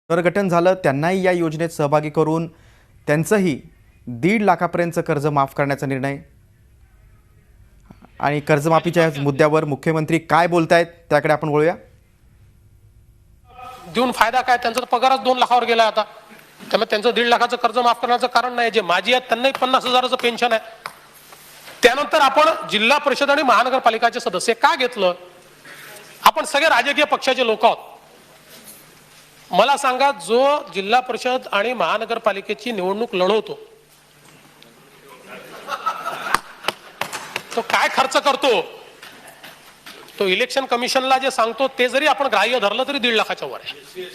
पुनर्गठन झालं त्यांनाही या योजनेत सहभागी करून त्यांचंही 1.5 लाखापर्यंतचं कर्ज माफ करण्याचा निर्णय। आणि कर्जमाफीच्या मुद्द्यावर मुख्यमंत्री काय बोलतायत त्याकडे आपण वळूया। देऊन फायदा काय, त्यांचा पगारच 2 लाखावर गेला आता, त्यामुळे त्यांचं 1.5 लाखाचं कर्ज माफ करण्याचं कारण नाही। जे माजी आहेत त्यांनाही 50,000चं पेन्शन आहे। त्यानंतर आपण जिल्हा परिषद आणि महानगरपालिकाचे सदस्य का घेतलं? आपण सगळे राजकीय पक्षाचे लोक आहोत। मला सांगा, जो जिल्हा परिषद आणि महानगरपालिकेची निवडणूक लढवतो तो काय खर्च करतो? तो इलेक्शन कमिशनला जे सांगतो ते जरी आपण ग्राह्य धरलं तरी 1.5 लाखाच्या वर आहे।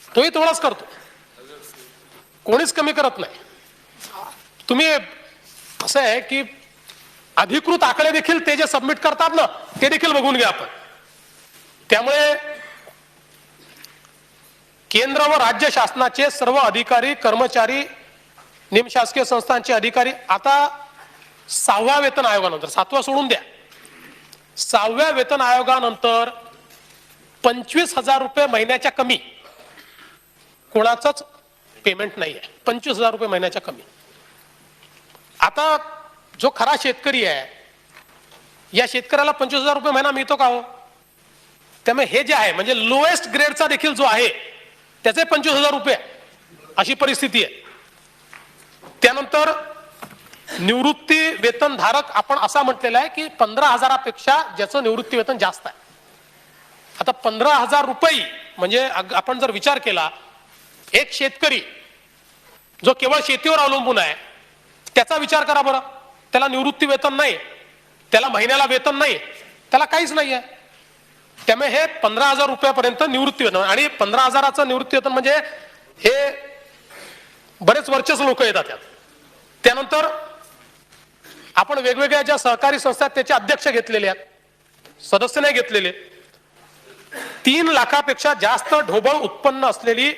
तोही तेवढाच करतो, कोणीच कमी करत नाही। तुम्ही असं आहे की अधिकृत आकडे देखील ते जे सबमिट करतात ना ते देखील बघून घ्या आपण। त्यामुळे केंद्र व राज्य शासनाचे सर्व अधिकारी कर्मचारी, निमशासकीय संस्थांचे अधिकारी आता 6व्या वेतन आयोगानंतर, 7वा सोडून द्या, 6व्या वेतन आयोगानंतर 25,000 रुपये महिन्याच्या कमी कोणाचंच पेमेंट नाही आहे। 25,000 रुपये महिन्याच्या कमी। आता जो खरा शेतकरी आहे या शेतकऱ्याला 25,000 रुपये महिना मिळतो का हो? त्यामुळे हे जे आहे म्हणजे लोएस्ट ग्रेडचा देखील जो आहे त्याचे 25,000 रुपये अशी परिस्थिती आहे। त्यानंतर निवृत्ती वेतन धारक आपण असा म्हटलेला आहे की 15,000पेक्षा ज्याचं निवृत्ती वेतन जास्त आहे। आता 15,000 रुपये म्हणजे आपण जर विचार केला, एक शेतकरी जो केवळ शेतीवर अवलंबून आहे त्याचा विचार करा बरं, त्याला निवृत्ती वेतन नाही, त्याला महिन्याला वेतन नाही, त्याला काहीच नाही आहे। त्यामुळे हे 15,000 रुपयापर्यंत निवृत्ती वेतन, आणि 15,000चं निवृत्ती वेतन म्हणजे हे बरेच वरचेच लोक येतात त्यात। त्यानंतर आपण वेगवेगळ्या ज्या सहकारी संस्था त्याचे अध्यक्ष घेतलेले आहेत, सदस्य नाही घेतलेले। 3 लाखापेक्षा जास्त ढोबळ उत्पन्न असलेली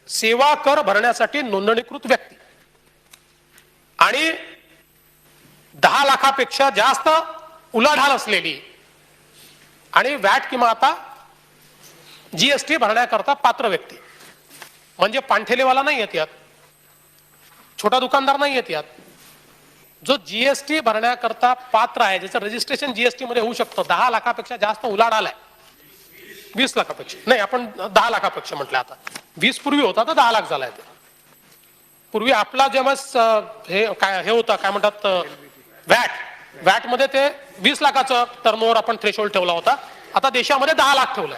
सेवा कर भरण्यासाठी नोंदणीकृत व्यक्ती आणि 10 लाखापेक्षा जास्त उलाढाल असलेली आणि वॅट किंवा आता जीएसटी भरण्याकरता पात्र व्यक्ती, म्हणजे पांठेलेवाला नाही येत यात, छोटा दुकानदार नाही येत यात। जो जीएसटी भरण्याकरता पात्र आहे, ज्याचं रजिस्ट्रेशन जीएसटी मध्ये होऊ शकतं, 10 लाखापेक्षा जास्त उलाढाल आहे, 20 लाखापेक्षा नाही, आपण 10 लाखापेक्षा म्हटलं, आता 20 पूर्वी होता तर 10 लाख झालाय। पूर्वी आपला जेव्हा हे होता काय म्हणतात वॅट मध्ये ते 20 लाखाचं टर्नओव्हर आपण थ्रेशोल्ड ठेवला होता, आता देशामध्ये 10 लाख ठेवलाय।